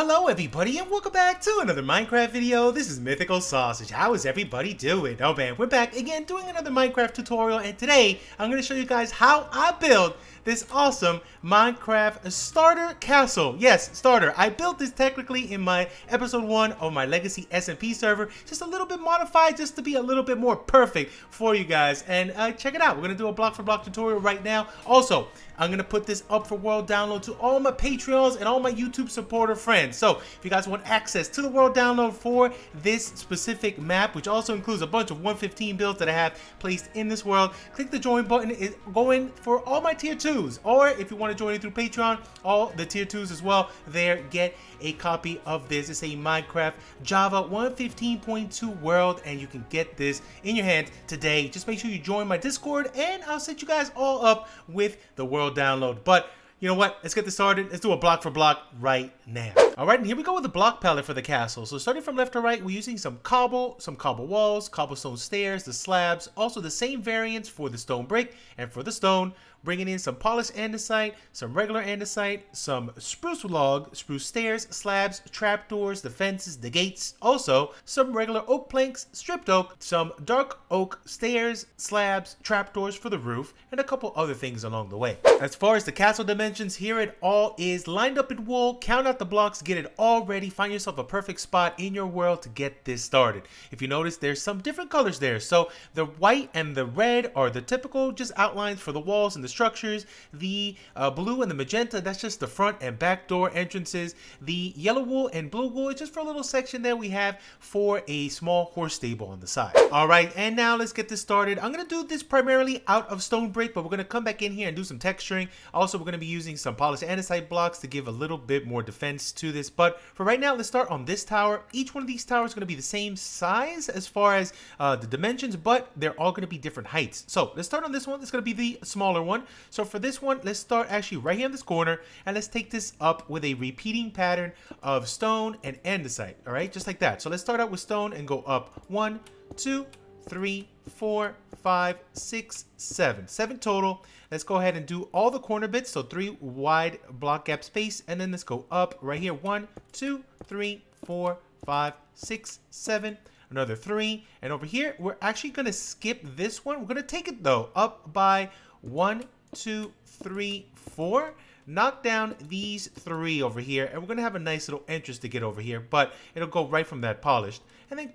Hello everybody and welcome back to another Minecraft video. This is MythicalSausage. How is everybody doing? Oh man, we're back again doing another Minecraft tutorial, and today I'm going to show you guys how I built this awesome Minecraft starter castle. Yes, starter. I built this technically in my episode 1 of my Legacy SMP server, just a little bit modified just to be a little bit more perfect for you guys. And check it out. We're going to do a block for block tutorial right now. Also, I'm going to put this up for world download to all my Patreons and all my YouTube supporter friends. So if you guys want access to the world download for this specific map, which also includes a bunch of 115 builds that I have placed in this world, click the join button. It's going for all my tier 2s. Or if you want to join it through Patreon, all the tier 2s as well, there, get a copy of this. It's a Minecraft Java 115.2 world, and you can get this in your hands today. Just make sure you join my Discord, and I'll set you guys all up with the world download. But you know what? Let's get this started. Let's do a block for block right now. All right, and here we go with the block palette for the castle. So starting from left to right, we're using some cobble walls, cobblestone stairs, the slabs, also the same variants for the stone brick and for the stone. Bringing in some polished andesite, some regular andesite, some spruce log, spruce stairs, slabs, trapdoors, the fences, the gates. Also, some regular oak planks, stripped oak, some dark oak stairs, slabs, trapdoors for the roof, and a couple other things along the way. As far as the castle dimensions, here it all is lined up in wool. Count out the blocks, get it all ready. Find yourself a perfect spot in your world to get this started. If you notice, there's some different colors there. So the white and the red are the typical just outlines for the walls and the structures. The blue and the magenta, that's just the front and back door entrances. The yellow wool and blue wool is just for a little section there we have for a small horse stable on the side. All right, and now let's get this started. I'm going to do this primarily out of stone brick, but we're going to come back in here and do some texturing. Also, we're going to be using some polished andesite blocks to give a little bit more defense to this. But for right now, let's start on this tower. Each one of these towers is going to be the same size as far as the dimensions, but they're all going to be different heights. So let's start on this one. It's going to be the smaller one. So for this one, let's start actually right here in this corner, and let's take this up with a repeating pattern of stone and andesite. All right, just like that. So let's start out with stone and go up 1, 2, 3, 4, 5, 6, 7 total. Let's go ahead and do all the corner bits. So 3 wide block gap space, and then let's go up right here. 1, 2, 3, 4, 5, 6, 7. Another 3, and over here we're actually going to skip this one. We're going to take it though up by 1, 2, 3, 4. Knock down these 3 over here, and we're gonna have a nice little entrance to get over here, but it'll go right from that polished, and then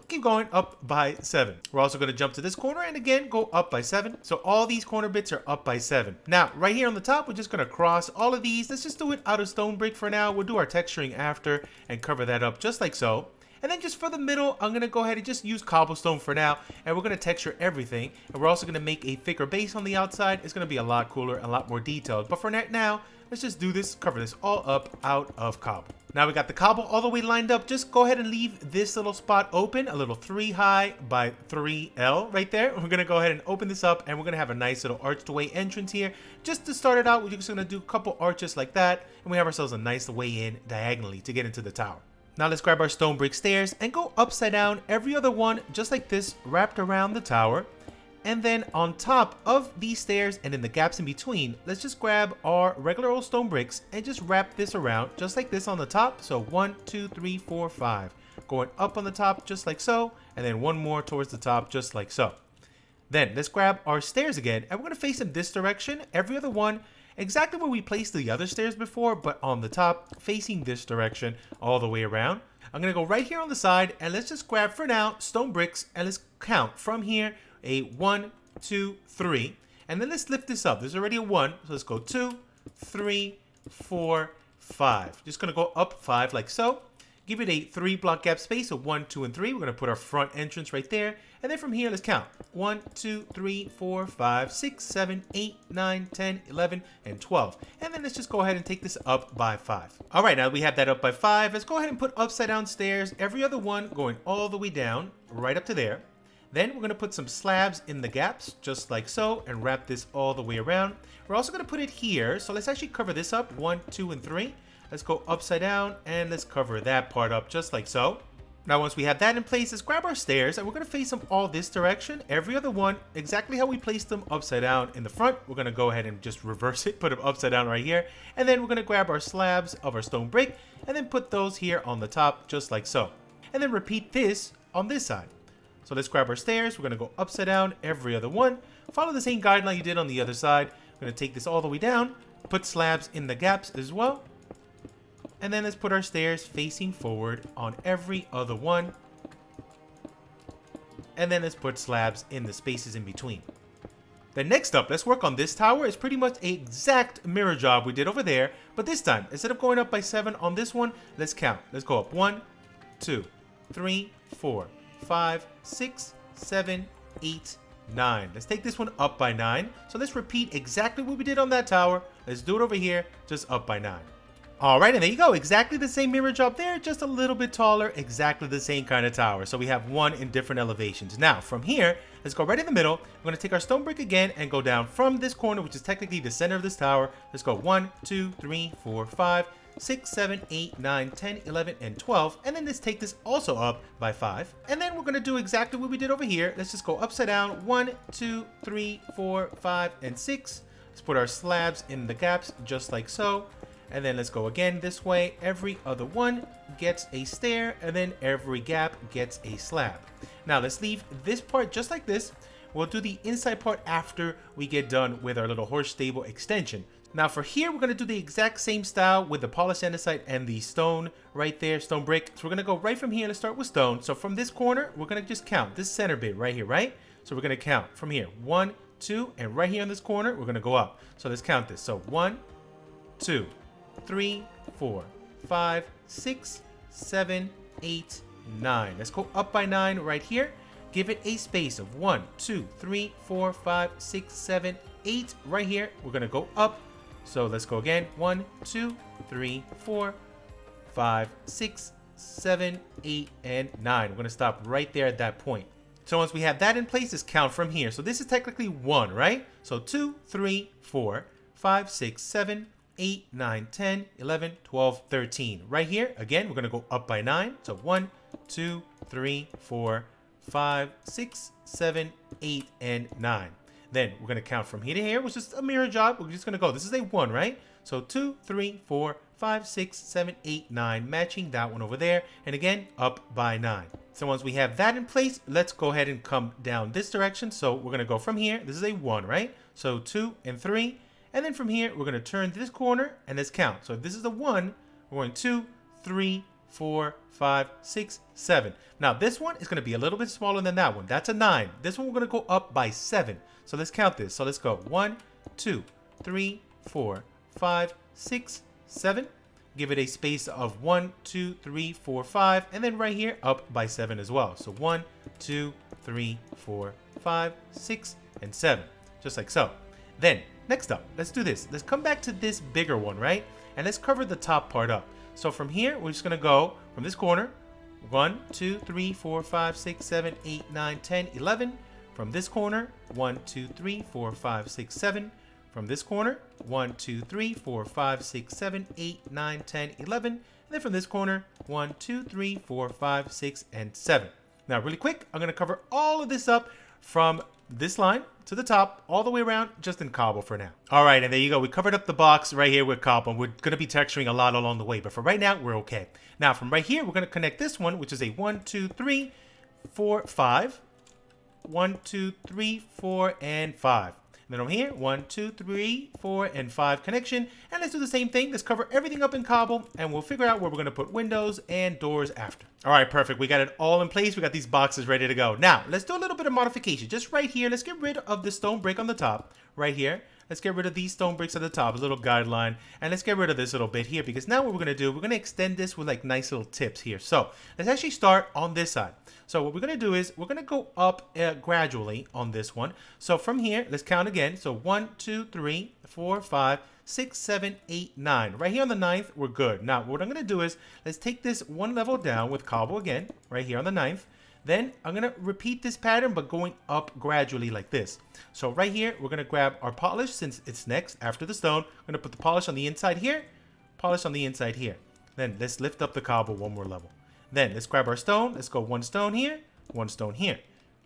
keep going up by 7. We're also going to jump to this corner and again go up by 7. So all these corner bits are up by 7. Now right here on the top, we're just going to cross all of these. Let's just do it out of stone brick for now. We'll do our texturing after and cover that up just like so. And then just for the middle, I'm going to go ahead and just use cobblestone for now. And we're going to texture everything. And we're also going to make a thicker base on the outside. It's going to be a lot cooler and a lot more detailed. But for now, let's just do this, cover this all up out of cobble. Now we got the cobble all the way lined up. Just go ahead and leave this little spot open, a little 3 high by 3L right there. We're going to go ahead and open this up, and we're going to have a nice little arched away entrance here. Just to start it out, we're just going to do a couple arches like that. And we have ourselves a nice way in diagonally to get into the tower. Now let's grab our stone brick stairs and go upside down every other one just like this, wrapped around the tower. And then on top of these stairs and in the gaps in between, let's just grab our regular old stone bricks and just wrap this around just like this on the top. So 1, 2, 3, 4, 5. Going up on the top just like so, and then one more towards the top just like so. Then let's grab our stairs again, and we're going to face them this direction, every other one, exactly where we placed the other stairs before, but on the top, facing this direction all the way around. I'm going to go right here on the side, and let's just grab, for now, stone bricks, and let's count from here, a 1, 2, 3, and then let's lift this up. There's already a 1, so let's go 2, 3, 4, 5. Just going to go up 5 like so. Give it a 3 block gap space of 1, 2, and 3. We're going to put our front entrance right there. And then from here, let's count. 1, 2, 3, 4, 5, 6, 7, 8, 9, 10, 11, and 12. And then let's just go ahead and take this up by 5. All right, now that we have that up by 5, let's go ahead and put upside down stairs, every other one going all the way down, right up to there. Then we're going to put some slabs in the gaps, just like so, and wrap this all the way around. We're also going to put it here. So let's actually cover this up, 1, 2, and 3. Let's go upside down, and let's cover that part up just like so. Now, once we have that in place, let's grab our stairs and we're going to face them all this direction. Every other one, exactly how we placed them upside down in the front. We're going to go ahead and just reverse it, put them upside down right here. And then we're going to grab our slabs of our stone brick and then put those here on the top, just like so. And then repeat this on this side. So let's grab our stairs. We're going to go upside down every other one. Follow the same guideline you did on the other side. We're going to take this all the way down, put slabs in the gaps as well. And then let's put our stairs facing forward on every other one. And then let's put slabs in the spaces in between. Then next up, let's work on this tower. It's pretty much an exact mirror job we did over there. But this time, instead of going up by 7 on this one, let's count. Let's go up 1, 2, 3, 4, 5, 6, 7, 8, 9. Let's take this one up by 9. So let's repeat exactly what we did on that tower. Let's do it over here, just up by 9. Alright, and there you go. Exactly the same mirror job there, just a little bit taller, exactly the same kind of tower. So we have one in different elevations. Now, from here, let's go right in the middle. We're going to take our stone brick again and go down from this corner, which is technically the center of this tower. Let's go 1, 2, 3, 4, 5, 6, 7, 8, 9, 10, 11, and 12. And then let's take this also up by 5. And then we're going to do exactly what we did over here. Let's just go upside down 1, 2, 3, 4, 5, and 6. Let's put our slabs in the gaps just like so. And then let's go again this way. Every other one gets a stair, and then every gap gets a slab. Now let's leave this part just like this. We'll do the inside part after we get done with our little horse stable extension. Now for here, we're going to do the exact same style with the polished andesite and the stone right there, stone brick. So we're going to go right from here. Let's start with stone. So from this corner, we're going to just count this center bit right here, right? So we're going to count from here, 1, 2, and right here in this corner, we're going to go up. So let's count this. So 1, 2, 3, 4, 5, 6, 7, 8, 9. Let's go up by 9 right here. Give it a space of 1, 2, 3, 4, 5, 6, 7, 8 right here. We're going to go up. So let's go again. 1, 2, 3, 4, 5, 6, 7, 8, and 9. We're going to stop right there at that point. So once we have that in place, let's count from here. So this is technically 1, right? So 2, 3, 4, 5, 6, 7, 8, 9, 10, 11, 12, 13. Right here, again, we're going to go up by 9. So 1, 2, 3, 4, 5, 6, 7, 8, and 9. Then we're going to count from here to here, which is a mirror job. We're just going to go. This is a 1, right? So 2, 3, 4, 5, 6, 7, 8, 9, matching that one over there. And again, up by 9. So once we have that in place, let's go ahead and come down this direction. So we're going to go from here. This is a 1, right? So 2 and 3. And then from here, we're going to turn this corner and let's count. So if this is a 1, we're going 2, 3, 4, 5, 6, 7. Now this one is going to be a little bit smaller than that one. That's a 9. This one we're going to go up by 7. So let's count this. So let's go 1, 2, 3, 4, 5, 6, 7. Give it a space of 1, 2, 3, 4, 5. And then right here, up by 7 as well. So 1, 2, 3, 4, 5, 6, and 7. Just like so. Then, next up, let's do this. Let's come back to this bigger one, right? And let's cover the top part up. So from here, we're just going to go from this corner. 1, 2, 3, 4, 5, 6, 7, 8, 9, 10, 11. From this corner, 1, 2, 3, 4, 5, 6, 7. From this corner, 1, 2, 3, 4, 5, 6, 7, 8, 9, 10, 11. And then from this corner, 1, 2, 3, 4, 5, 6, and 7. Now, really quick, I'm going to cover all of this up from this line to the top, all the way around, just in cobble for now. All right, and there you go. We covered up the box right here with cobble. We're going to be texturing a lot along the way, but for right now, we're okay. Now, from right here, we're going to connect this one, which is a 1, 2, 3, 4, 5. 1, 2, 3, 4, and 5. And then over here, 1, 2, 3, 4, and 5 connection. And let's do the same thing. Let's cover everything up in cobble, and we'll figure out where we're going to put windows and doors after. All right, perfect. We got it all in place. We got these boxes ready to go. Now, let's do a little bit of modification. Just right here, let's get rid of the stone brick on the top. Right here. Let's get rid of these stone bricks at the top, a little guideline. And let's get rid of this little bit here, because now what we're going to do, we're going to extend this with like nice little tips here. So let's actually start on this side. So what we're going to do is we're going to go up gradually on this one. So from here, let's count again. So 1, 2, 3, 4, 5, 6, 7, 8, 9. Right here on the 9th, we're good. Now what I'm going to do is let's take this one level down with cobble again, right here on the 9th. Then I'm going to repeat this pattern, but going up gradually like this. So right here, we're going to grab our polish since it's next after the stone. I'm going to put the polish on the inside here, polish on the inside here. Then let's lift up the cobble one more level. Then let's grab our stone. Let's go one stone here, one stone here.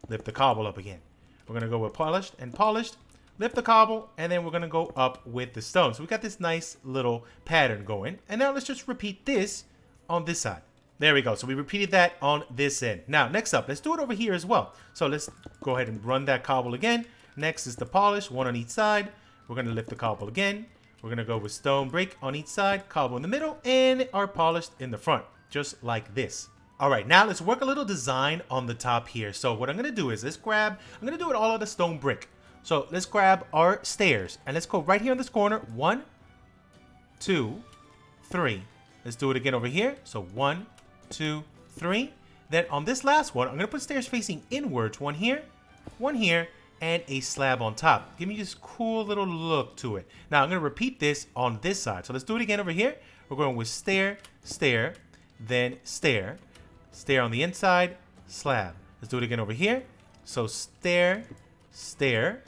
Lift the cobble up again. We're going to go with polished and polished. Lift the cobble, and then we're going to go up with the stone. So we got this nice little pattern going. And now let's just repeat this on this side. There we go. So we repeated that on this end. Now, next up, let's do it over here as well. So let's go ahead and run that cobble again. Next is the polish, one on each side. We're going to lift the cobble again. We're going to go with stone brick on each side, cobble in the middle, and our polished in the front, just like this. All right, now let's work a little design on the top here. So what I'm going to do is I'm going to do it all out of stone brick. So let's grab our stairs, and let's go right here in this corner. 1, 2, 3. Let's do it again over here. So 1, 2, 3. Then on this last one, I'm going to put stairs facing inwards. One here, and a slab on top. Give me this cool little look to it. Now I'm going to repeat this on this side. So let's do it again over here. We're going with stair, stair, then stair. Stair on the inside, slab. Let's do it again over here. So stair, stair,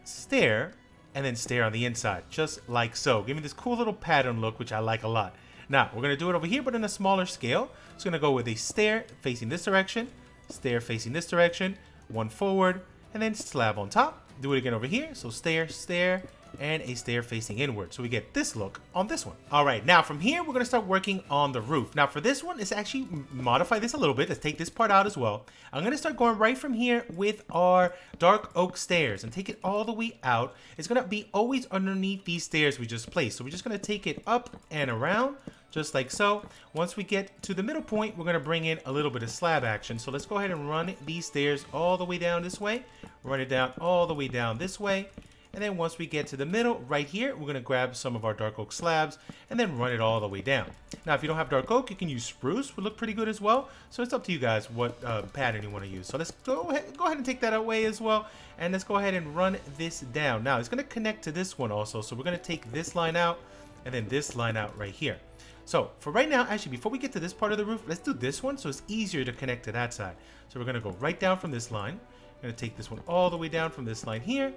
stair, and then stair on the inside, just like so. Give me this cool little pattern look, which I like a lot. Now, we're going to do it over here, but in a smaller scale. So I'm going to go with a stair facing this direction, stair facing this direction, one forward, and then slab on top. Do it again over here. So stair, stair, and a stair facing inward. So we get this look on this one. All right, now from here, we're going to start working on the roof. Now for this one, let's actually modify this a little bit. Let's take this part out as well. I'm going to start going right from here with our dark oak stairs and take it all the way out. It's going to be always underneath these stairs we just placed. So we're just going to take it up and around, just like so. Once we get to the middle point, we're going to bring in a little bit of slab action. So let's go ahead and run these stairs all the way down this way. Run it down all the way down this way. And then once we get to the middle right here, we're going to grab some of our dark oak slabs and then run it all the way down. Now, if you don't have dark oak, you can use spruce. Would look pretty good as well. So it's up to you guys what pattern you want to use. So let's go ahead and take that away as well. And let's go ahead and run this down. Now, it's going to connect to this one also. So we're going to take this line out and then this line out right here. So for right now, actually, before we get to this part of the roof, let's do this one so it's easier to connect to that side. So we're going to go right down from this line. I'm going to take this one all the way down from this line here.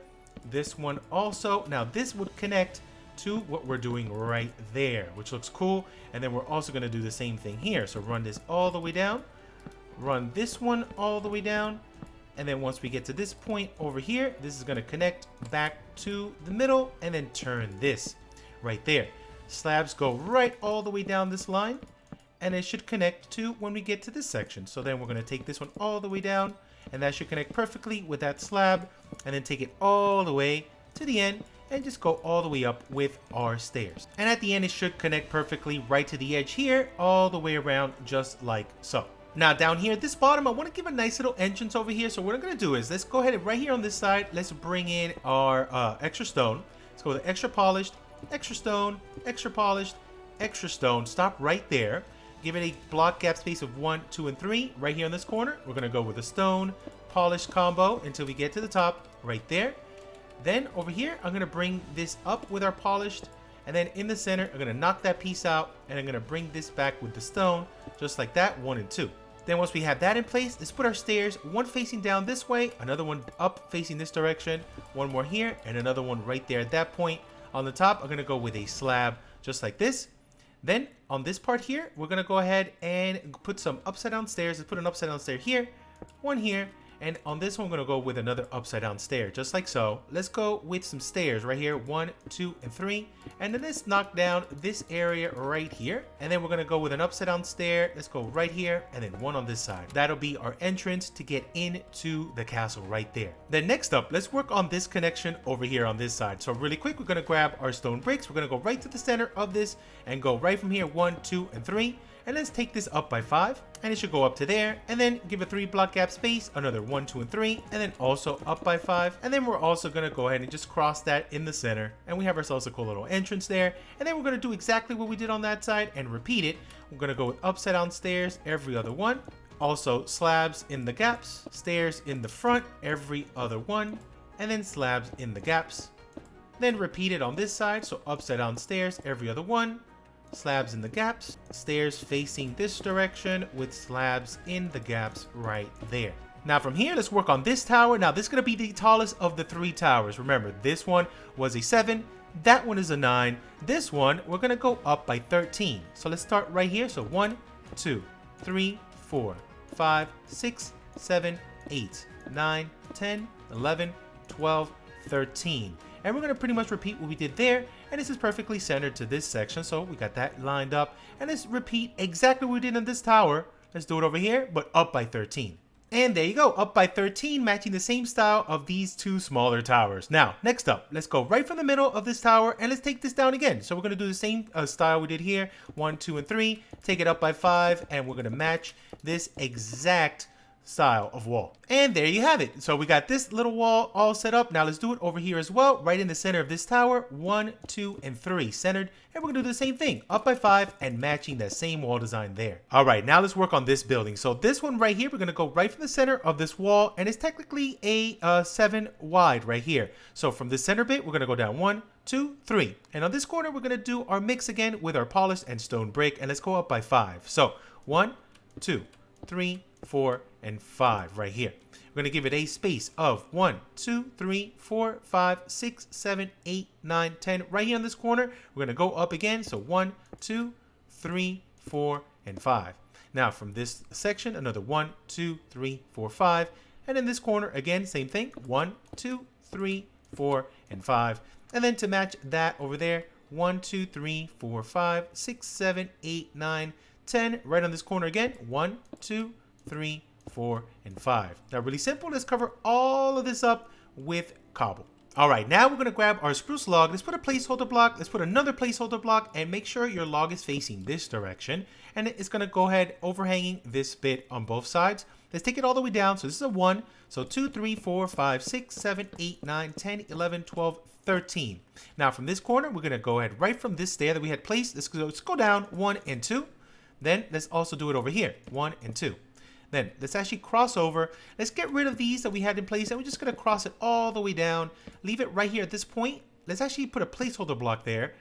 This one also. Now this would connect to what we're doing right there, which looks cool. And then we're also going to do the same thing here. So run this all the way down, run this one all the way down. And then once we get to this point over here, this is going to connect back to the middle and then turn this right there. Slabs go right all the way down this line and it should connect to when we get to this section. So then we're going to take this one all the way down and that should connect perfectly with that slab, and then take it all the way to the end and just go all the way up with our stairs. And at the end, it should connect perfectly right to the edge here, all the way around, just like so. Now down here at this bottom, I want to give a nice little entrance over here. So what I'm going to do is let's go ahead and right here on this side, let's bring in our extra stone. Let's go with extra polished, extra stone, extra polished, extra stone. Stop right there. Give it a block gap space of 1, 2, and 3 right here in this corner. We're going to go with a stone polish combo until we get to the top right there. Then over here, I'm going to bring this up with our polished. And then in the center, I'm going to knock that piece out. And I'm going to bring this back with the stone just like that, 1 and 2. Then once we have that in place, let's put our stairs, one facing down this way, another one up facing this direction, one more here, and another one right there at that point. On the top, I'm going to go with a slab just like this. Then on this part here, we're going to go ahead and put some upside down stairs. Let's put an upside down stair here, one here. And on this one, we're going to go with another upside down stair, just like so. Let's go with some stairs right here, 1, 2, and 3. And then let's knock down this area right here. And then we're going to go with an upside down stair. Let's go right here and then one on this side. That'll be our entrance to get into the castle right there. Then next up, let's work on this connection over here on this side. So really quick, we're going to grab our stone bricks. We're going to go right to the center of this and go right from here, 1, 2, and 3. And let's take this up by 5, and it should go up to there, and then give a 3 block gap space, another 1, 2, and 3, and then also up by 5. And then we're also going to go ahead and just cross that in the center, and we have ourselves a cool little entrance there. And then we're going to do exactly what we did on that side and repeat it. We're going to go with upside down stairs every other one, also slabs in the gaps, stairs in the front every other one, and then slabs in the gaps. Then repeat it on this side, so upside down stairs every other one, slabs in the gaps, stairs facing this direction with slabs in the gaps right there. Now from here, let's work on this tower. Now this is going to be the tallest of the 3 towers. Remember, this one was a 7, that one is a 9, this one we're going to go up by 13. So let's start right here. So 1, 2, 3, 4, 5, 6, 7, 8, 9, 10, 11, 12, 13. And we're going to pretty much repeat what we did there, and this is perfectly centered to this section, so we got that lined up. And let's repeat exactly what we did in this tower. Let's do it over here, but up by 13. And there you go, up by 13, matching the same style of these two smaller towers. Now, next up, let's go right from the middle of this tower, and let's take this down again. So we're going to do the same style we did here, 1, 2, and 3, take it up by 5, and we're going to match this exact style of wall. And there you have it. So we got this little wall all set up. Now let's do it over here as well, right in the center of this tower, 1, 2, and 3 centered. And we're gonna do the same thing, up by 5 and matching that same wall design there. All right, now let's work on this building. So this one right here, we're gonna go right from the center of this wall, and it's technically a 7 wide right here. So from the center bit, we're gonna go down 1, 2, 3. And on this corner, we're gonna do our mix again with our polished and stone brick, and let's go up by 5. So 1, 2, 3, 4, and 5 right here. We're going to give it a space of 1, 2, 3, 4, 5, 6, 7, 8, 9, 10. Right here on this corner, we're going to go up again. So 1, 2, 3, 4, and 5. Now from this section, another 1, 2, 3, 4, 5. And in this corner, again, same thing. 1, 2, 3, 4, and 5. And then to match that over there, 1, 2, 3, 4, 5, 6, 7, 8, 9, 10. Right on this corner again. 1, 2, 3, 4, and 5. Now really simple. Let's cover all of this up with cobble. All right, now we're going to grab our spruce log. Let's put a placeholder block. Let's put another placeholder block and make sure your log is facing this direction. And it's going to go ahead overhanging this bit on both sides. Let's take it all the way down. So this is a 1. So 2, 3, 4, 5, 6, 7, 8, 9, 10, 11, 12, 13. Now from this corner, we're going to go ahead right from this stair that we had placed. Let's go down 1 and 2. Then let's also do it over here, 1 and 2. Then let's actually cross over. Let's get rid of these that we had in place, and we're just going to cross it all the way down. Leave it right here at this point. Let's actually put a placeholder block there.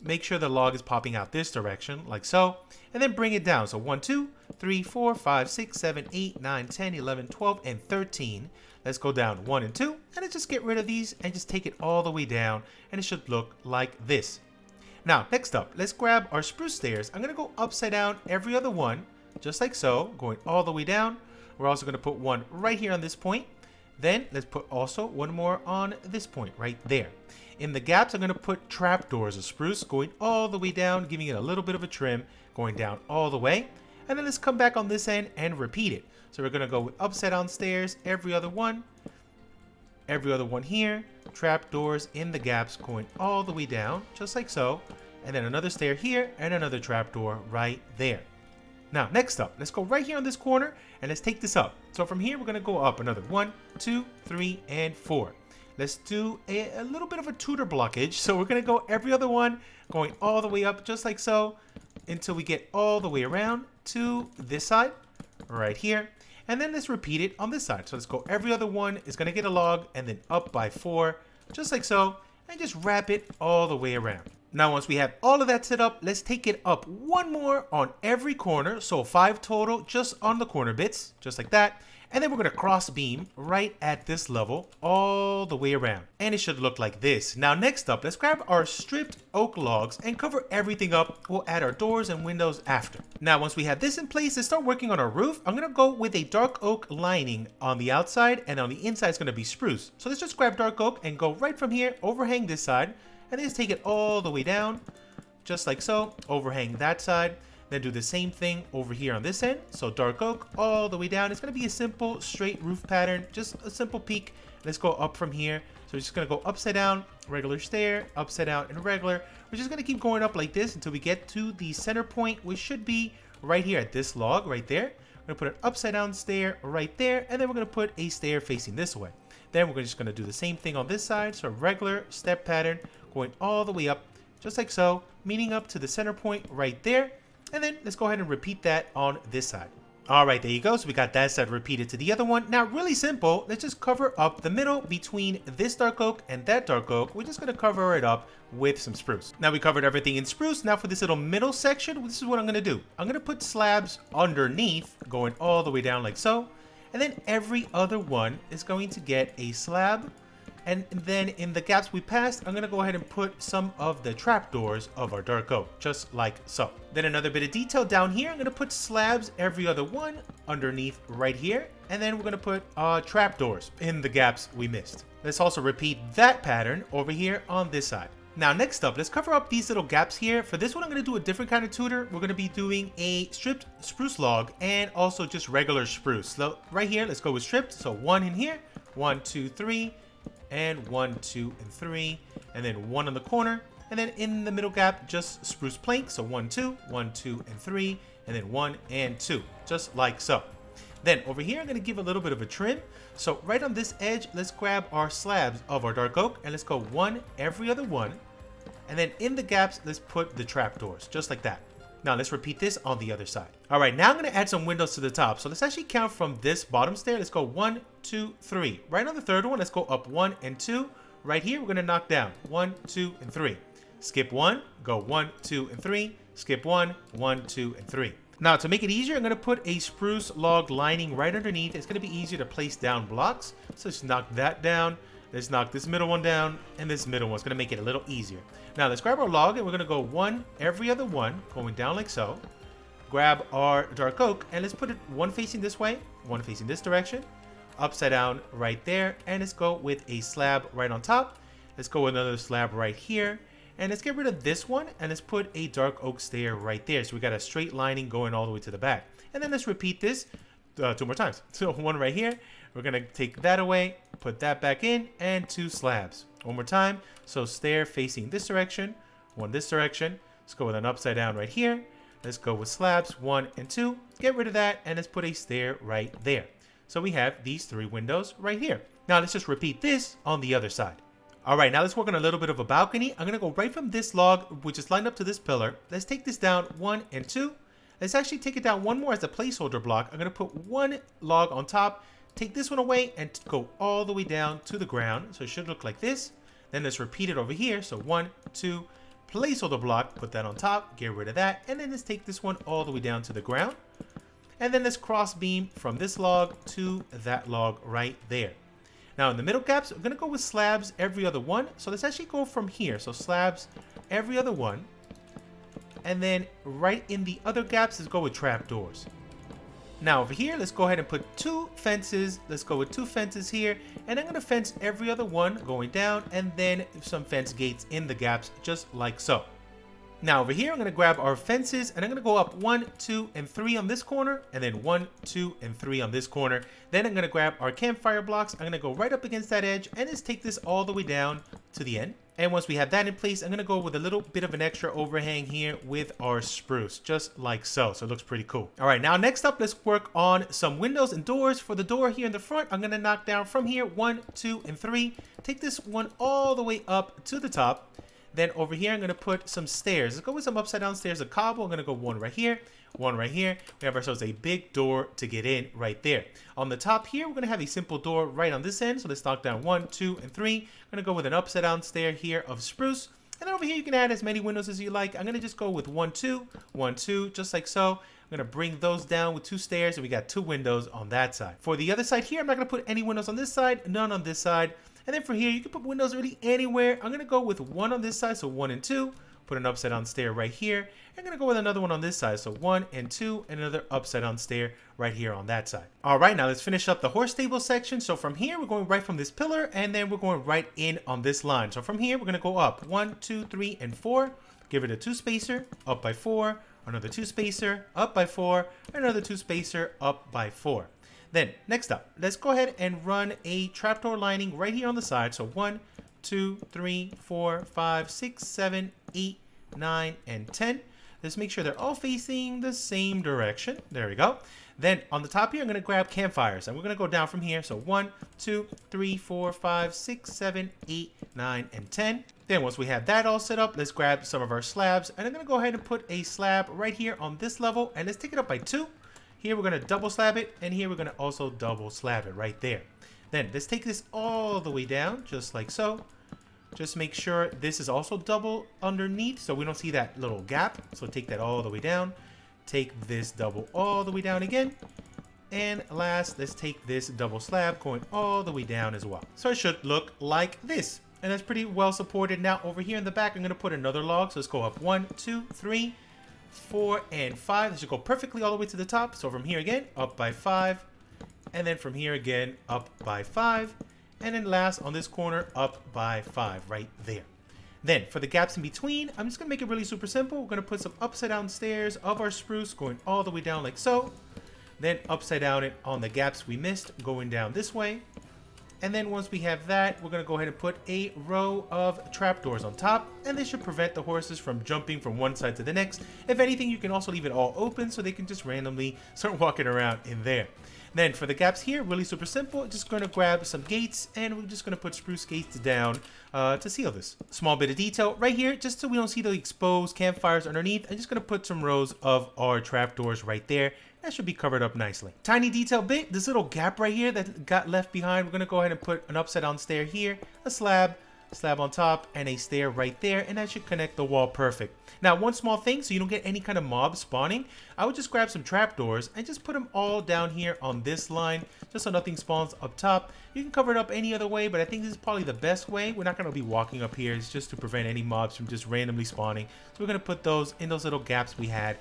Make sure the log is popping out this direction, like so. And then bring it down. So 1, 2, 3, 4, 5, 6, 7, 8, 9, 10, 11, 12, and 13. Let's go down 1 and 2. And let's just get rid of these and just take it all the way down. And it should look like this. Now, next up, let's grab our spruce stairs. I'm going to go upside down every other one. Just like so, going all the way down. We're also going to put one right here on this point. Then let's put also one more on this point right there. In the gaps, I'm going to put trapdoors of spruce going all the way down, giving it a little bit of a trim, going down all the way. And then let's come back on this end and repeat it. So we're going to go with upside down stairs, every other one here, trapdoors in the gaps going all the way down, just like so. And then another stair here and another trapdoor right there. Now, next up, let's go right here on this corner and let's take this up. So from here, we're going to go up another 1, 2, 3, and 4. Let's do a little bit of a Tudor blockage. So we're going to go every other one, going all the way up just like so until we get all the way around to this side right here. And then let's repeat it on this side. So let's go every other one is going to get a log and then up by 4, just like so, and just wrap it all the way around. Now, once we have all of that set up, let's take it up one more on every corner. So 5 total just on the corner bits, just like that. And then we're going to cross beam right at this level all the way around. And it should look like this. Now, next up, let's grab our stripped oak logs and cover everything up. We'll add our doors and windows after. Now, once we have this in place, let's start working on our roof. I'm going to go with a dark oak lining on the outside, and on the inside is going to be spruce. So let's just grab dark oak and go right from here, overhang this side. And then just take it all the way down, just like so, overhang that side, then do the same thing over here on this end. So dark oak all the way down. It's going to be a simple straight roof pattern, just a simple peak. Let's go up from here. So we're just going to go upside down, regular stair, upside down, and regular. We're just going to keep going up like this until we get to the center point, which should be right here at this log right there. We're going to put an upside down stair right there, and then we're going to put a stair facing this way. Then we're just going to do the same thing on this side. So regular step pattern, going all the way up, just like so, meeting up to the center point right there. And then let's go ahead and repeat that on this side. All right, there you go. So we got that side repeated to the other one. Now, really simple. Let's just cover up the middle between this dark oak and that dark oak. We're just going to cover it up with some spruce. Now we covered everything in spruce. Now for this little middle section, this is what I'm going to do. I'm going to put slabs underneath, going all the way down like so. And then every other one is going to get a slab And then in the gaps we passed, I'm gonna go ahead and put some of the trapdoors of our dark oak, just like so. Then another bit of detail down here, I'm gonna put slabs every other one underneath right here. And then we're gonna put trapdoors in the gaps we missed. Let's also repeat that pattern over here on this side. Now next up, let's cover up these little gaps here. For this one, I'm going to do a different kind of tutor. We're going to be doing a stripped spruce log and also just regular spruce. So right here, let's go with stripped. So 1 in here, 1, 2, 3, and 1, 2, and 3, and then 1 on the corner. And then in the middle gap, just spruce plank. So 1, 2, 1, 2, and 3, and then 1 and 2, just like so. Then over here, I'm going to give a little bit of a trim. So right on this edge, let's grab our slabs of our dark oak and let's go 1 every other one. And then in the gaps, let's put the trapdoors, just like that. Now let's repeat this on the other side. All right, now I'm going to add some windows to the top. So let's actually count from this bottom stair. Let's go 1, 2, 3. Right on the third one, let's go up 1 and 2. Right here, we're going to knock down 1, 2, and 3. Skip 1, go 1, 2, and 3. Skip 1, 1, 2, and 3. Now to make it easier, I'm going to put a spruce log lining right underneath. It's going to be easier to place down blocks. So let's knock that down. Let's knock this middle one down and this middle one. It's going to make it a little easier. Now let's grab our log and we're going to go 1 every other one, going down like so. Grab our dark oak and let's put it 1 facing this way, 1 facing this direction, upside down right there. And let's go with a slab right on top. Let's go with another slab right here. And let's get rid of this one and let's put a dark oak stair right there. So we got a straight lining going all the way to the back. And then let's repeat this 2 more times. So 1 right here. We're going to take that away, put that back in, and 2 slabs. 1 more time. So stair facing this direction, 1 this direction. Let's go with an upside down right here. Let's go with slabs 1 and 2. Get rid of that and let's put a stair right there. So we have these 3 windows right here. Now let's just repeat this on the other side. All right, now let's work on a little bit of a balcony. I'm going to go right from this log, which is lined up to this pillar. Let's take this down 1 and 2. Let's actually take it down 1 more as a placeholder block. I'm going to put 1 log on top, take this one away, and go all the way down to the ground. So it should look like this. Then let's repeat it over here. So 1, 2, placeholder block, put that on top, get rid of that. And then let's take this one all the way down to the ground. And then let's cross beam from this log to that log right there. Now in the middle gaps, I'm going to go with slabs every other one. So let's actually go from here. So slabs every other one. And then right in the other gaps, let's go with trapdoors. Now over here, let's go ahead and put 2 fences. Let's go with 2 fences here. And I'm going to fence every other one going down. And then some fence gates in the gaps, just like so. Now over here, I'm going to grab our fences and I'm going to go up 1, 2, and 3 on this corner, and then 1, 2, and 3 on this corner. Then I'm going to grab our campfire blocks. I'm going to go right up against that edge and just take this all the way down to the end. And once we have that in place, I'm going to go with a little bit of an extra overhang here with our spruce, just like so. So it looks pretty cool. All right, now next up, let's work on some windows and doors. For the door here in the front, I'm going to knock down from here 1, 2, and 3. Take this one all the way up to the top. Then over here, I'm going to put some stairs. Let's go with some upside down stairs of cobble. I'm going to go 1 right here, 1 right here. We have ourselves a big door to get in right there. On the top here, we're going to have a simple door right on this end. So let's knock down 1, 2, and 3. I'm going to go with an upside down stair here of spruce. And then over here, you can add as many windows as you like. I'm going to just go with 1, 2, 1, 2, just like so. I'm going to bring those down with 2 stairs, and we got 2 windows on that side. For the other side here, I'm not going to put any windows on this side, none on this side. And then for here, you can put windows really anywhere. I'm going to go with 1 on this side, so 1 and 2. Put an upside down stair right here. I'm going to go with another one on this side, so 1 and 2, and another upside down stair right here on that side. All right, now let's finish up the horse stable section. So from here, we're going right from this pillar, and then we're going right in on this line. So from here, we're going to go up 1, 2, 3, and 4. Give it a 2 spacer, up by 4. Another 2 spacer, up by 4. Another 2 spacer, up by 4. Then next up, let's go ahead and run a trapdoor lining right here on the side. So 1, 2, 3, 4, 5, 6, 7, 8, 9, and 10. Let's make sure they're all facing the same direction. There we go. Then on the top here, I'm going to grab campfires, and we're going to go down from here. So 1, 2, 3, 4, 5, 6, 7, 8, 9, and 10. Then once we have that all set up, let's grab some of our slabs, and I'm going to go ahead and put a slab right here on this level, and let's take it up by 2. Here we're going to double slab it, and here we're going to also double slab it right there. Then let's take this all the way down, just like so. Just make sure this is also double underneath, so we don't see that little gap. So take that all the way down. Take this double all the way down again. And last, let's take this double slab going all the way down as well. So it should look like this. And that's pretty well supported. Now over here in the back, I'm going to put another log. So let's go up 1, 2, 3, 4, and 5. This should go perfectly all the way to the top. So from here again, up by 5. And then from here again, up by 5. And then last on this corner, up by 5 right there. Then for the gaps in between, I'm just going to make it really super simple. We're going to put some upside down stairs of our spruce going all the way down like so. Then upside down it on the gaps we missed going down this way. And then once we have that, we're going to go ahead and put a row of trapdoors on top. And this should prevent the horses from jumping from one side to the next. If anything, you can also leave it all open so they can just randomly start walking around in there. Then for the gaps here, really super simple. Just going to grab some gates and we're just going to put spruce gates down to seal this. Small bit of detail right here, just so we don't see the exposed campfires underneath. I'm just going to put some rows of our trapdoors right there. That should be covered up nicely. Tiny detail bit, this little gap right here that got left behind. We're going to go ahead and put an upside down stair here, a slab on top, and a stair right there, and that should connect the wall perfect. Now, one small thing, so you don't get any kind of mob spawning, I would just grab some trapdoors and just put them all down here on this line, just so nothing spawns up top. You can cover it up any other way, but I think this is probably the best way. We're not going to be walking up here. It's just to prevent any mobs from just randomly spawning. So we're going to put those in those little gaps we had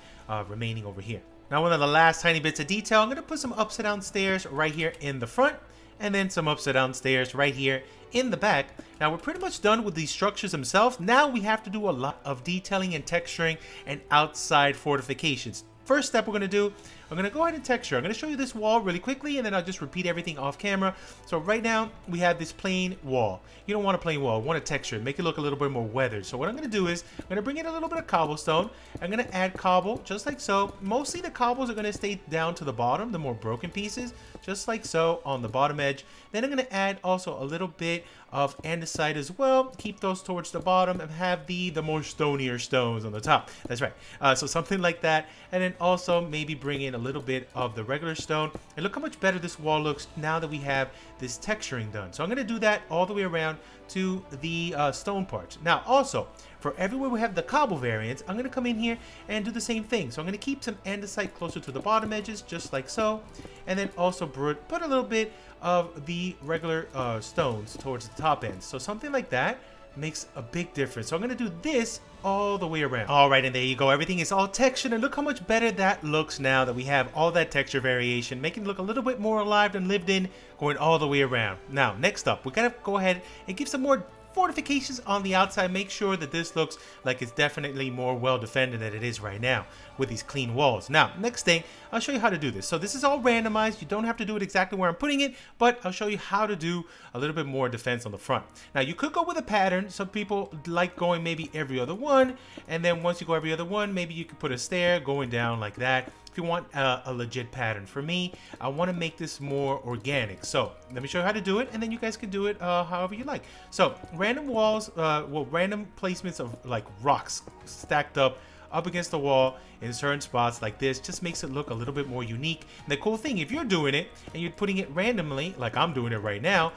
remaining over here. Now, one of the last tiny bits of detail, I'm going to put some upside down stairs right here in the front, and then some upside down stairs right here in the back. Now we're pretty much done with these structures themselves. Now we have to do a lot of detailing and texturing and outside fortifications. First step we're going to do, I'm going to go ahead and texture. I'm going to show you this wall really quickly and then I'll just repeat everything off camera. So right now we have this plain wall. You don't want a plain wall, you want to texture it, make it look a little bit more weathered. So what I'm going to do is I'm going to bring in a little bit of cobblestone. I'm going to add cobble just like so. Mostly the cobbles are going to stay down to the bottom, the more broken pieces, just like so on the bottom edge. Then I'm going to add also a little bit of andesite as well. Keep those towards the bottom and have the more stonier stones on the top. That's right. So something like that. And then also maybe bring in a little bit of the regular stone. And look how much better this wall looks now that we have this texturing done. So I'm going to do that all the way around to the stone parts. Now also, for everywhere we have the cobble variants, I'm going to come in here and do the same thing. So I'm going to keep some andesite closer to the bottom edges, just like so. And then also put a little bit of the regular stones towards the top end. So something like that makes a big difference. So I'm going to do this all the way around. All right, and there you go. Everything is all textured, and look how much better that looks now that we have all that texture variation, making it look a little bit more alive and lived in, going all the way around. Now, next up, we got to go ahead and give some more fortifications on the outside. Make sure that this looks like it's definitely more well defended than it is right now with these clean walls. Now, next thing, I'll show you how to do this. So this is all randomized. You don't have to do it exactly where I'm putting it, but I'll show you how to do a little bit more defense on the front. Now, you could go with a pattern. Some people like going maybe every other one, and then once you go every other one, maybe you could put a stair going down like that. If you want a legit pattern. For me, I want to make this more organic. So let me show you how to do it, and then you guys can do it however you like. So random walls, random placements of like rocks stacked up against the wall in certain spots like this just makes it look a little bit more unique. And the cool thing, if you're doing it and you're putting it randomly, like I'm doing it right now,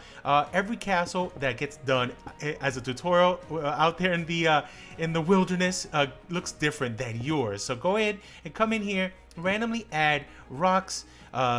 every castle that gets done as a tutorial out there in the wilderness looks different than yours. So go ahead and come in here, randomly add rocks,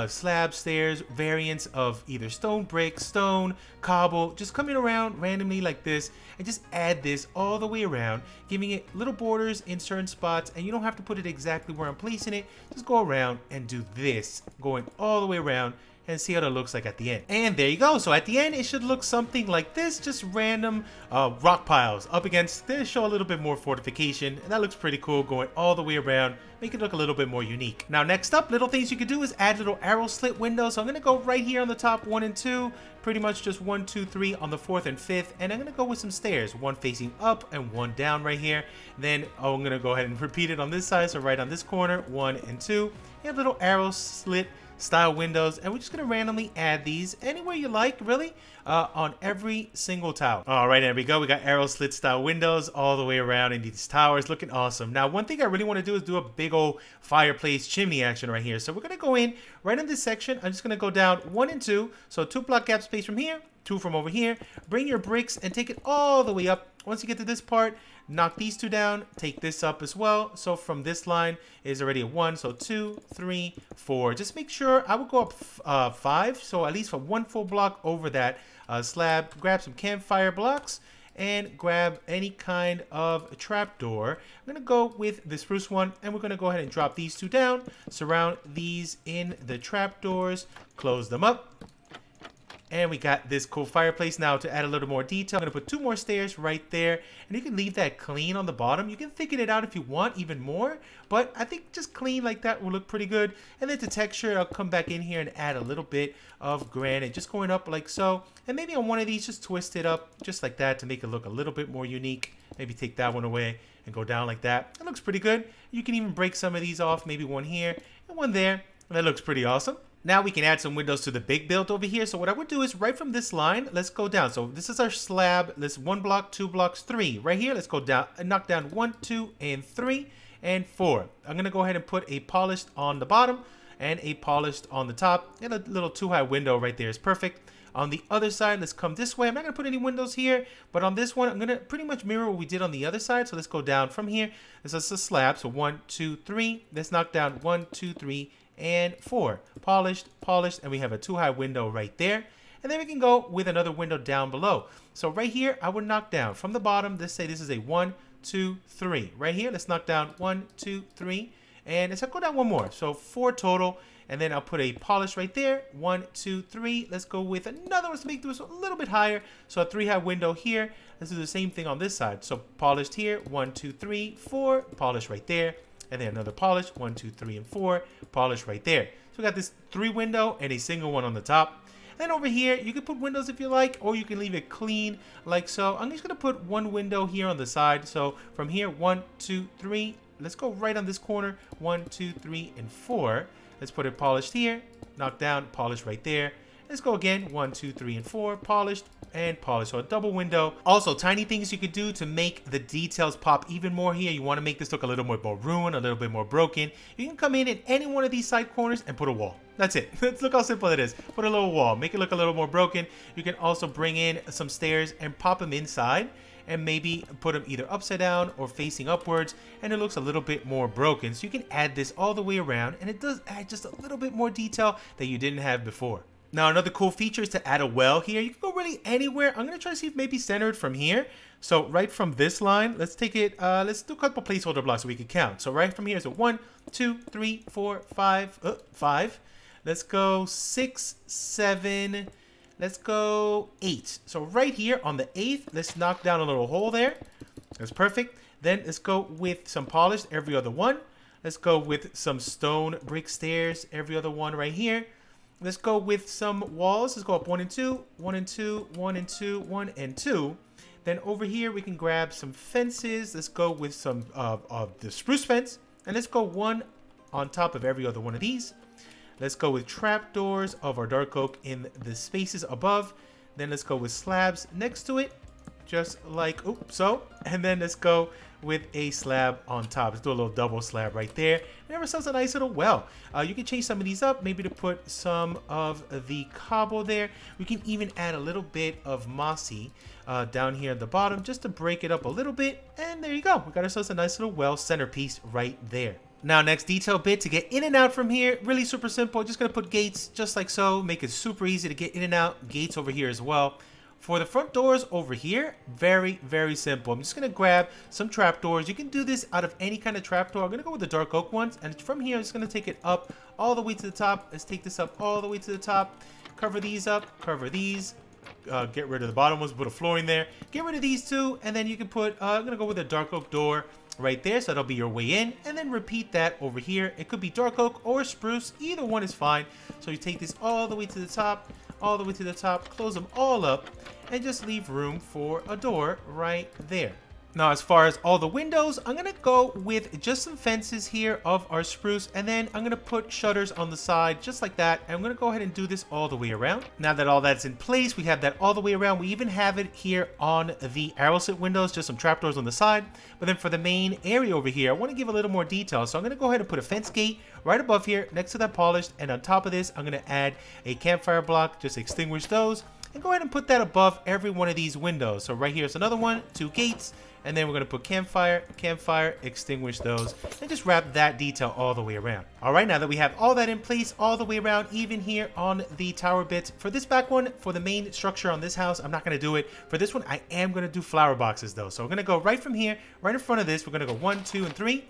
slab stairs, variants of either stone brick, stone, cobble, just coming around randomly like this and just add this all the way around, giving it little borders in certain spots, and you don't have to put it exactly where I'm placing it. Just go around and do this, going all the way around, and see how that looks like at the end. And there you go. So at the end, it should look something like this, just random rock piles up against this, show a little bit more fortification, and that looks pretty cool going all the way around, make it look a little bit more unique. Now next up, little things you could do is add little arrow slit windows. So I'm gonna go right here on the top, 1 and 2, pretty much just 1, 2, 3 on the 4th and 5th, and I'm gonna go with some stairs, one facing up and one down right here. Then I'm gonna go ahead and repeat it on this side, so right on this corner, 1 and 2. You have little arrow slit style windows, and we're just gonna randomly add these anywhere you like, really, on every single tower. All right, there we go. We got arrow slit style windows all the way around in these towers, looking awesome. Now, one thing I really want to do is do a big old fireplace chimney action right here. So we're gonna go in right in this section. I'm just gonna go down 1 and 2, so 2 block gap space from here, two from over here. Bring your bricks and take it all the way up. Once you get to this part, knock these two down, take this up as well. So from this line is already a 1, so 2, 3, 4. Just make sure I would go up 5, so at least for 1 full block over that slab. Grab some campfire blocks and grab any kind of trapdoor. I'm gonna go with the spruce one, and we're gonna go ahead and drop these two down, surround these in the trapdoors, close them up. And we got this cool fireplace. Now to add a little more detail, I'm going to put 2 more stairs right there. And you can leave that clean on the bottom. You can thicken it out if you want even more. But I think just clean like that will look pretty good. And then to texture, I'll come back in here and add a little bit of granite. Just going up like so. And maybe on one of these, just twist it up just like that to make it look a little bit more unique. Maybe take that one away and go down like that. It looks pretty good. You can even break some of these off. Maybe one here and one there. And that looks pretty awesome. Now we can add some windows to the big build over here. So what I would do is right from this line, let's go down. So this is our slab. Let's 1 block, 2 blocks, 3. Right here, let's go down and knock down 1, 2, and 3, and 4. I'm going to go ahead and put a polished on the bottom and a polished on the top. And a little 2-high window right there is perfect. On the other side, let's come this way. I'm not going to put any windows here, but on this one, I'm going to pretty much mirror what we did on the other side. So let's go down from here. This is a slab. So 1, 2, 3. Let's knock down 1, 2, 3, and 4. Polished, polished, and we have a 2-high window right there. And then we can go with another window down below. So right here, I would knock down from the bottom. Let's say this is a 1, 2, 3. Right here, let's knock down 1, 2, 3. And let's go down one more. So 4 total. And then I'll put a polish right there. 1, 2, 3. Let's go with another one to make this a little bit higher. So a 3-high window here. Let's do the same thing on this side. So polished here. 1, 2, 3, 4. Polish right there. And then another polish. 1, 2, 3, and 4. Polish right there. So we got this 3 window and a single one on the top. And over here, you can put windows if you like, or you can leave it clean like so. I'm just going to put 1 window here on the side. So from here, 1, 2, 3. Let's go right on this corner. 1, 2, 3, and 4. Let's put it polished here. Knock down, polish right there. Let's go again. 1, 2, 3, and 4. Polished and polished. So a double window. Also, tiny things you could do to make the details pop even more here. You want to make this look a little more ruined, a little bit more broken. You can come in any one of these side corners and put a wall. That's it. Let's look how simple it is. Put a little wall. Make it look a little more broken. You can also bring in some stairs and pop them inside. And maybe put them either upside down or facing upwards, and it looks a little bit more broken. So you can add this all the way around, and it does add just a little bit more detail that you didn't have before. Now another cool feature is to add a well here. You can go really anywhere. I'm gonna try to see if maybe centered from here. So right from this line, let's take it, let's do a couple placeholder blocks so we can count. So right from here is a 1, 2, 3, 4, 5, 5. Let's go 6, 7. Let's go 8. So right here on the 8th, let's knock down a little hole there. That's perfect. Then let's go with some polished every other one. Let's go with some stone brick stairs every other one right here. Let's go with some walls. Let's go up 1 and 2, 1 and 2, 1 and 2, 1 and 2. Then over here we can grab some fences. Let's go with some of the spruce fence. And let's go 1 on top of every other one of these. Let's go with trapdoors of our dark oak in the spaces above. Then let's go with slabs next to it, just like so. And then let's go with a slab on top. Let's do a little double slab right there. We have ourselves a nice little well. You can change some of these up, maybe to put some of the cobble there. We can even add a little bit of mossy down here at the bottom just to break it up a little bit. And there you go. We got ourselves a nice little well centerpiece right there. Now, next detail bit to get in and out from here, really super simple. Just gonna put gates just like so, make it super easy to get in and out. Gates over here as well. For the front doors over here, very, very simple. I'm just gonna grab some trapdoors. You can do this out of any kind of trapdoor. I'm gonna go with the dark oak ones, and from here, I'm just gonna take it up all the way to the top. Let's take this up all the way to the top. Cover these up, cover these. Get rid of the bottom ones, put a flooring there. Get rid of these two, and then you can put, I'm gonna go with a dark oak door right there, so that'll be your way in, and then repeat that over here. It could be dark oak or spruce, either one is fine. So you take this all the way to the top, all the way to the top, close them all up, and just leave room for a door right there. Now, as far as all the windows, I'm gonna go with just some fences here of our spruce, and then I'm gonna put shutters on the side just like that, and I'm gonna go ahead and do this all the way around. Now that all that's in place, we have that all the way around. We even have it here on the arrow slit windows, just some trapdoors on the side. But then for the main area over here, I want to give a little more detail, so I'm gonna go ahead and put a fence gate right above here next to that polished, and on top of this, I'm gonna add a campfire block, just extinguish those. and go ahead and put that above every one of these windows. So right here is another one, 2 gates, and then we're going to put campfire, campfire, extinguish those, and just wrap that detail all the way around. All right, now that we have all that in place all the way around, even here on the tower bits, for this back one, for the main structure on this house, I'm not going to do it. For this one, I am going to do flower boxes though. So we're going to go right from here, right in front of this. We're going to go 1, 2, and 3,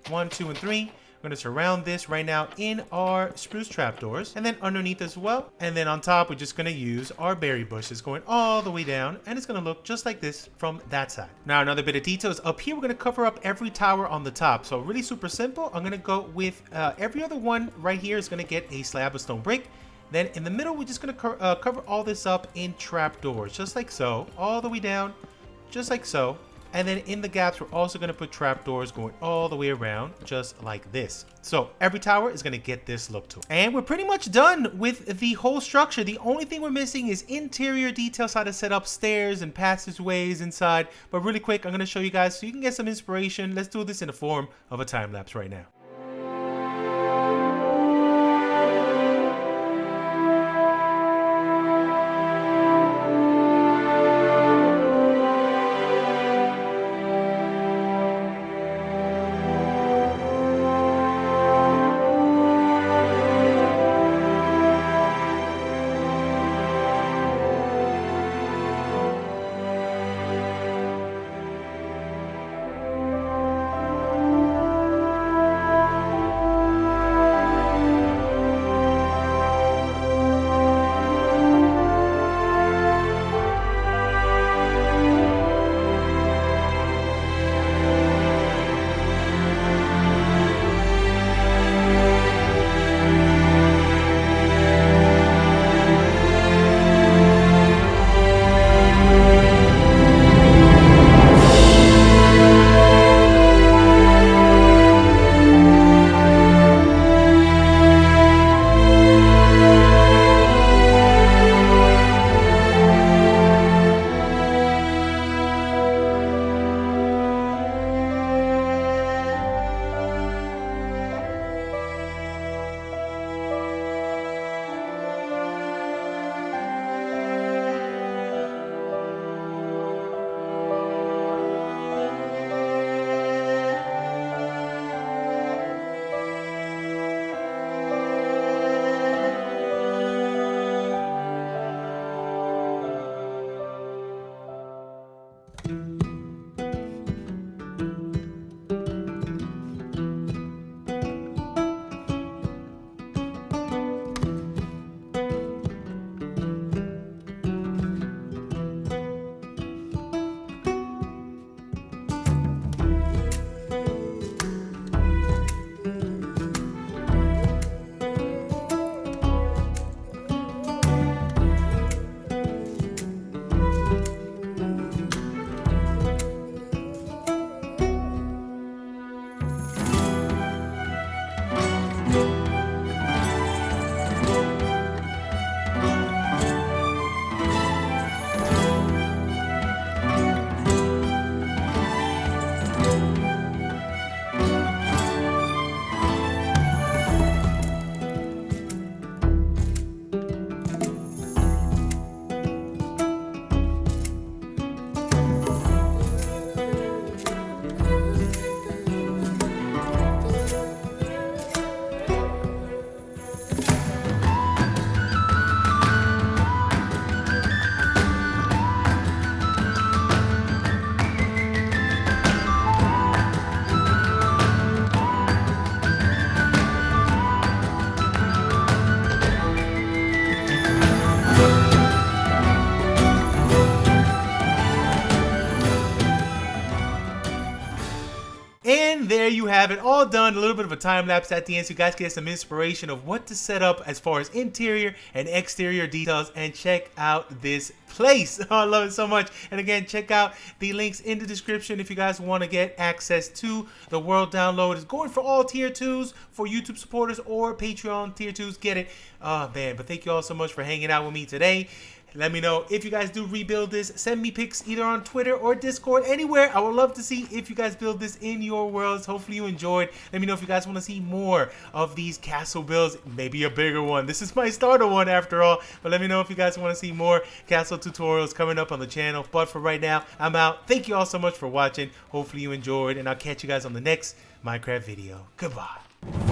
1, 2, and 3. We're going to surround this right now in our spruce trapdoors, and then underneath as well. And then on top, we're just going to use our berry bushes going all the way down, and it's going to look just like this from that side. Now, another bit of detail is up here, we're going to cover up every tower on the top. So really super simple. I'm going to go with every other one right here is going to get a slab of stone brick. Then in the middle, we're just going to cover all this up in trapdoors, just like so, all the way down, just like so. And then in the gaps, we're also going to put trapdoors going all the way around, just like this. So every tower is going to get this look to it. And we're pretty much done with the whole structure. The only thing we're missing is interior details, how to set up stairs and passageways inside. But really quick, I'm going to show you guys so you can get some inspiration. Let's do this in the form of a time lapse right now. And there you have it, all done. A little bit of a time lapse at the end so you guys get some inspiration of what to set up as far as interior and exterior details. And check out this place. Oh, I love it so much. And again, check out the links in the description if you guys want to get access to the world download. It's going for all tier 2s for YouTube supporters or Patreon tier 2s. Get it. Oh man, but thank you all so much for hanging out with me today. Let me know if you guys do rebuild this. Send me pics either on Twitter or Discord, anywhere. I would love to see if you guys build this in your worlds. Hopefully you enjoyed. Let me know if you guys want to see more of these castle builds, maybe a bigger one. This is my starter one after all, but let me know if you guys want to see more castle tutorials coming up on the channel. But for right now, I'm out. Thank you all so much for watching. Hopefully you enjoyed, and I'll catch you guys on the next Minecraft video. Goodbye.